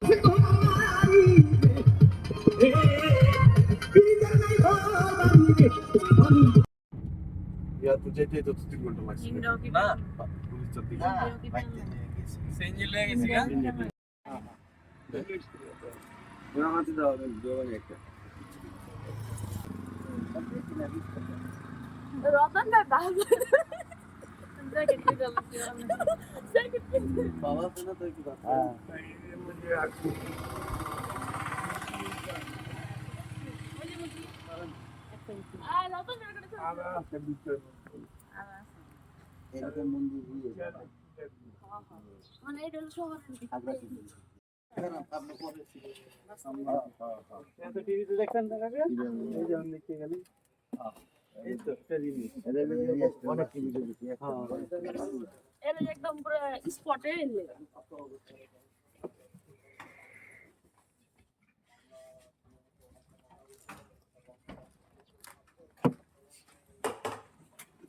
या तुझे ते तो 3 घंटा लागছে না পুলিশ চলতি সেঞ্জিল হয়ে গেছে না না মাটি দাও দেওয়ানি একটা রতন ভাই বাবা জ্যাকেট দিয়ে জ্যাকেট বাবা শোনা তো কি কথা मुझे आखिर রতন বের করে আবার একটা বিষয় এরকম মন্দির দিয়ে মানে এটা শহরের দিকে আপনি পরে এত টিভিতে দেখছেন না কাকা এই যে আমি দেখতে গেলি এই তো টিভি অনেক ভিডিও দেখি এটা একদম পুরো স্পটে এলে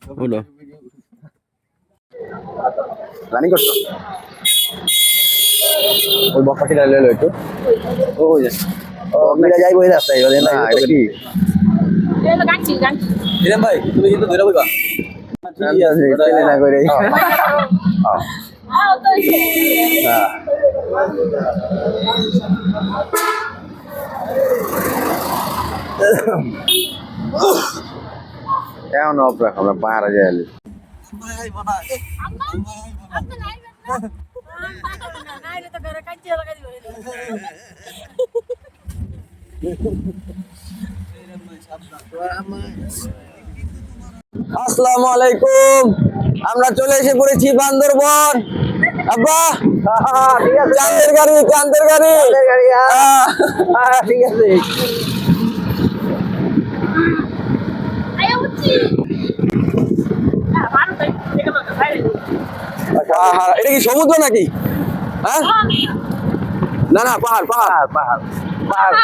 হলো রানিং করছো ওই বক্সাটিটা লইলো একটু ওই যে ও মিরা যাই ওই রাস্তায় বলে না এটা কি এটা গাঁটি গাঁটি ইরাম ভাই তুমি কিন্তু ধরে বইবা ঠিক আছে চলে না করে তো এখন অফ রাখ আমরা পাহাড়ে যাই আম্মা আপনি নাইবেন না নাইলে তো ঘরে কাঁচি লাগাই দিল আসসালামু আলাইকুম আমরা চলে এসে পড়েছি বান্দরবন আব্বা ঠিক আছে চাঁদের গাড়ি ঠিক আছে আয় উঠছি না মারু তাই দেখো না বাইরে এটা কি সমুদ্র নাকি হ্যাঁ না না পাহাড় পাহাড় পাহাড়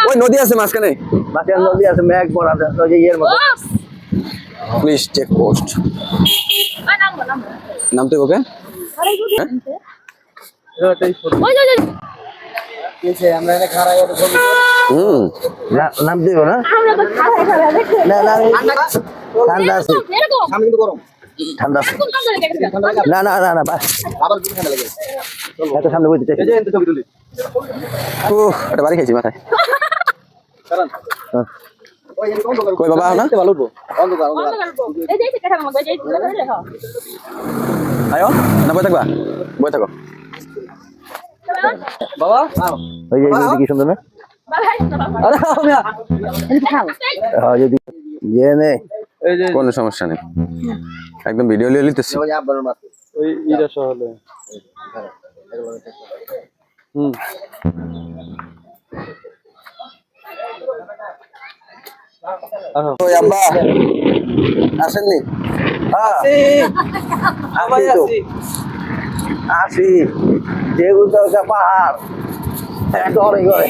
ওই নদী আছে মাঝখানে মাঝে নদী আছে মেঘ পড়া আছে ওই যে ইয়ের মতো পুলিশ চেক পোস্ট নামতে ওকে আমরা এখানে খাড়াই ওটা ছবি হুম নাম দিব না না না ঠান্ডা আছে সামনে কিন্তু গরম ঠান্ডা আছে না না না না আবার কি ঠান্ডা লাগে এত সামনে বইতে চাই এই যে এত ছবি তুলি ও এটা বাড়ি খাইছি মাথায় কারণ ওই কোন দোকান কই বাবা না ভালো বলবো অন্ধকার এই যে কাটা মগ এই যে হ্যাঁ আয়ো না বই থাকো বাবা ওই যে কি সুন্দর না ভাই আরে মিয়া হ্যাঁ যদি ইয়ে নে এই যে কোনো সমস্যা নেই একদম ভিডিও লিয়ে লিতেছি ওই আব্বার মাথা ওই ইরা শহরে হুম ওই আব্বা আসেননি হ্যাঁ আমি আসি যেগুলো তো পাহাড় ডরে করে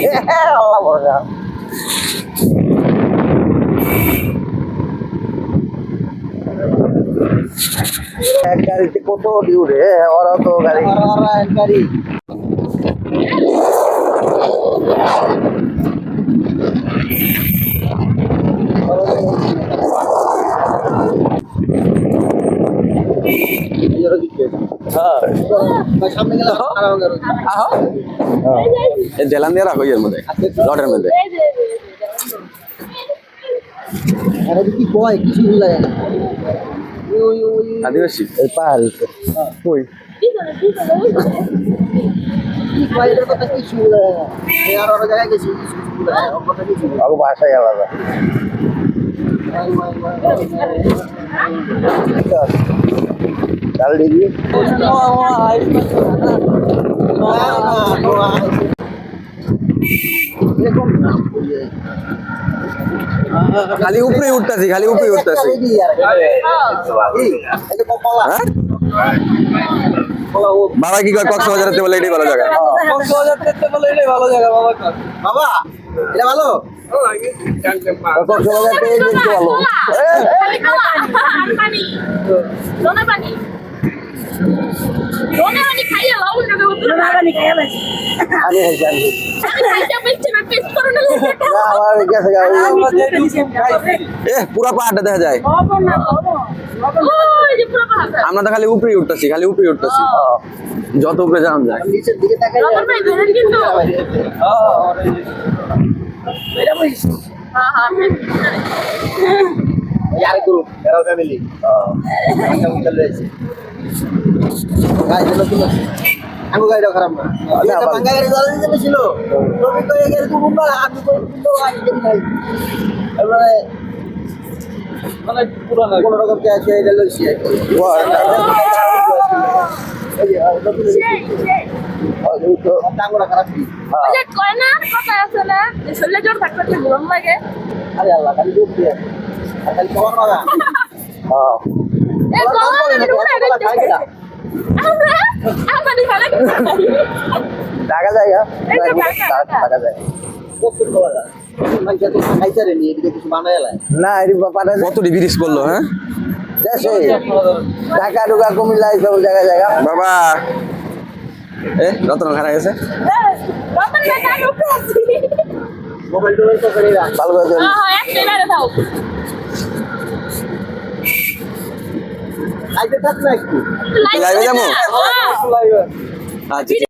আল্লাহ ভরসা এক গাড়িতে কত ডিউরে ওরা তো গাড়ি এক গাড়ি সামনে গেলে জেলান দিয়ে রাখো এর মধ্যে লটের মধ্যে কি কয় কিছু লাগে না আদিবাসী এই পাহাড়ি কই কি কয় এটার কথা কিছু লাগে না আর ওরা জায়গায় গেছি কিছু লাগে ওর কথা কিছু আগে ভাষায় আলাদা চাল দিবি খালি উপরে উঠতাছি হ্যাঁ? বাবা কি কয় কক্সবাজার যেতে বলে এটাই ভালো জায়গা কক্সবাজার যেতে বলে এটাই ভালো জায়গা বাবা বাবা এটা ভালো কক্সবাজার থেকে দেখতে ভালো পানি আমি হয়েছি আমি না আমার গেছে পুরা পাহাড়টা দেখা যায় আমরা তো খালি উপরে উঠতেছি যত উপরে যাওয়া যায় নিচের দিকে তাকাই यार ग्रुप मेरा फैमिली अच्छा उधर रहे गाइस लोग तो हमको गाइड खराब ना ये तो पंगा गाड़ी चला दिए ছিল तो भी तो ये तू बुंदा আমি তো কিন্তু গাড়ি দেই নাই এবারে মানে পুরো না কোন রকম কে আছে এটা লইছি টাঙ্গুলা খারাপ ওই কয় না কথা আছে না শরীরে জোর থাকতে গরম লাগে আরে আল্লাহ খালি দুধ দিয়ে আর খালি খাবার লাগা হ্যাঁ এ আমরা ভালো টাকা জায়গা এই তো টাকা যায় কত টাকা মানে তো খাইছারে নি এদিকে কিছু বানায়লাই না এরি পাটা কত ডিভিরিস করলো হ্যাঁ দেশে ঢাকা ঢুকা কুমিল্লা সব জায়গা বাবা রতন খারাপ গেছে রতন ভাই উপরে আছি মোবাইল টোবাইল তো করে রাখ ভালো করে এক মেরে দাও আইতে থাক না একটু লাইভে যাবো লাইভে আচ্ছা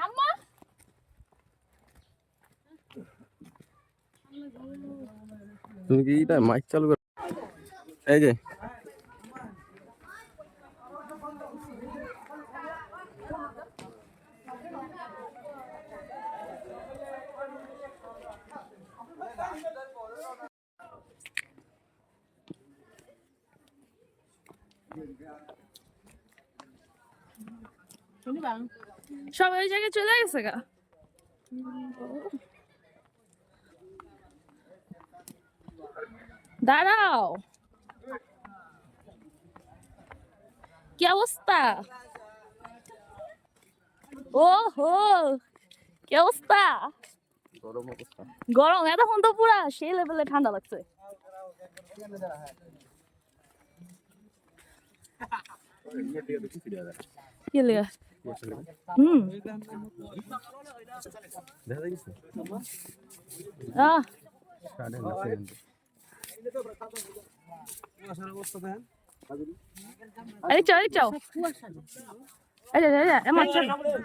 আম্মা তুমি কি এটা মাইক চালু কর এই যে সব ওই জায়গায় চলে গেছে গা দাঁড়াও কি অবস্থা ও হো কি অবস্থা গরম এতক্ষণ তো পুরা সেই লেভেলে ঠান্ডা লাগছে কি লেগা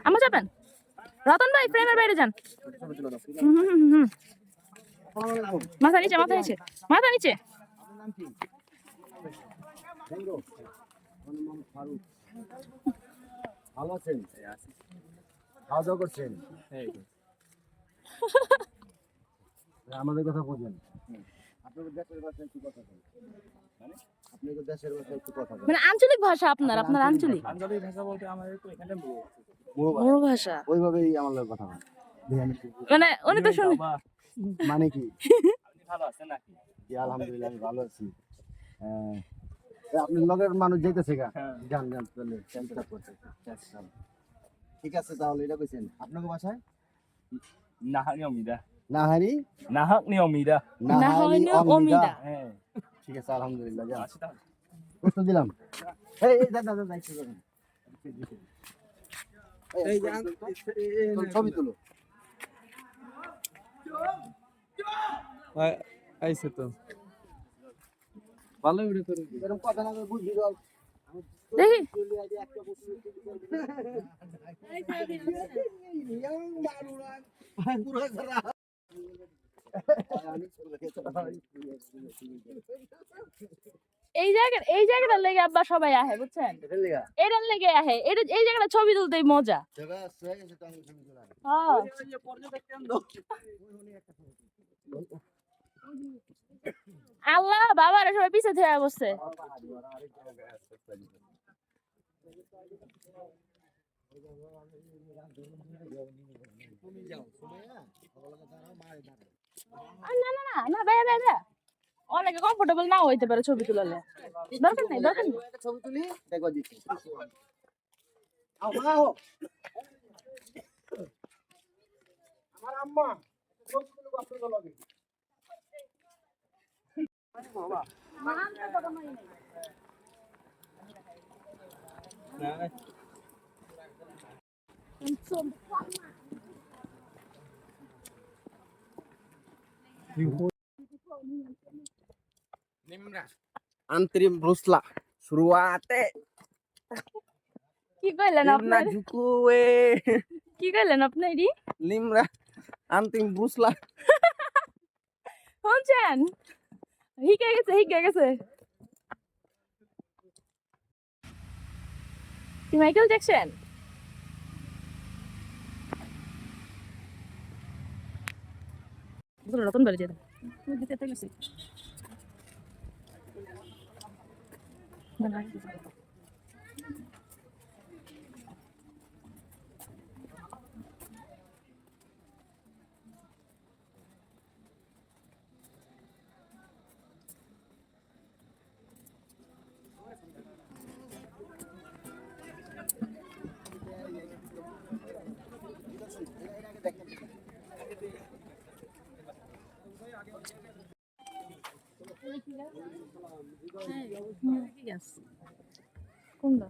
আমার যাবেন রতন ভাই ফ্রেমের বাইরে যান মাথা নিচে ভালো আছেন খাওয়া দাওয়া করছেন আমাদের কথা বলছেন আপনাদের দেশের ভাষায় কি কথা বলেন আপনাদের দেশের ভাষায় কি কথা বলেন মানে আঞ্চলিক ভাষা আপনার আঞ্চলিক ভাষা বলতে আমাদের তো এখানে বড় ভাষা ওইভাবেই আমার কথা বলেন মানে উনি তো শুনে মানে কি ভালো আছে নাকি জি আলহামদুলিল্লাহ আমি ভালো আছি আপনি লগের মানুষ যাইতেছে গা যান চলে চেষ্টা করতেছে ঠিক আছে তাহলে এটা কইছেন আপনাদের ভাষায় নাহারি অমিদা হ্যাঁ ঠিক আছে আলহামদুলিল্লাহ যান প্রশ্ন দিলাম এই দাদা দায়িত্ব করেন এই যান ছবি তুলো আইছে তো ভালো ভিডিও করে এরকম কথা না বুঝবি দাও দেখি এই জায়গাটা লেগে আব্বা সবাই আহে বুঝছেন এটার লেগে আহে এই জায়গাটা ছবি তুলতেই মজা আল্লাহ বাবারা সবাই পিছে থেকে বসছে না ভাইয়া অনেকে কমফোর্টেবল নাও হইতে পারে ছবি তুললে দরকার নাই ছবি তুলি দেখো দিচ্ছি আমার আম্মা লাগে Antrim brusla শুরুয়াতে কি কইলেন লিমরা আপনার ঝুকুয়ে কি কইলেন আপনি এডি লিমরা আন্তিম ব্রুসলা শুনছেন হিকে গেছে কি মাইকেল জ্যাকসন রতন বাড়ি যেতে দিতে তো গেছি কোনটা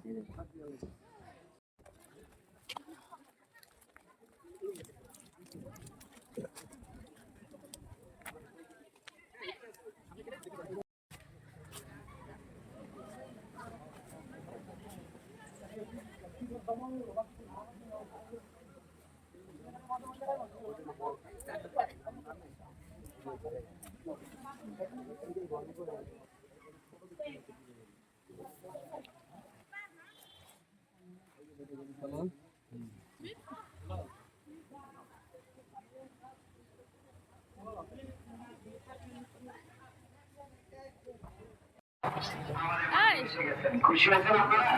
খুশি আছেন আপনারা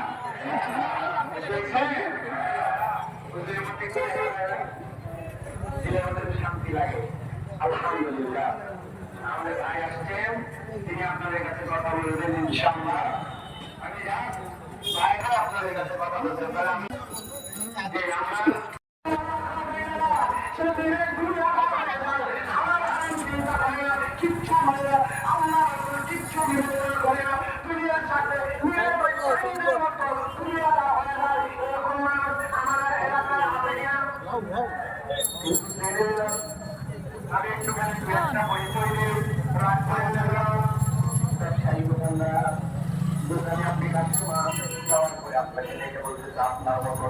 শান্তি লাগে আলহামদুলিল্লাহ আমাদের ভাই আসছেন তিনি আপনাদের কাছে কথা বলবেন ইনশাআল্লাহ আমি ভাইরা আপনাদের কাছে কথা বলতে পারি আমি একটুখানি দোকানে আপনি কাস্টমার যাওয়ার পরে আপনাকে দেখে বলতে আপনার মতো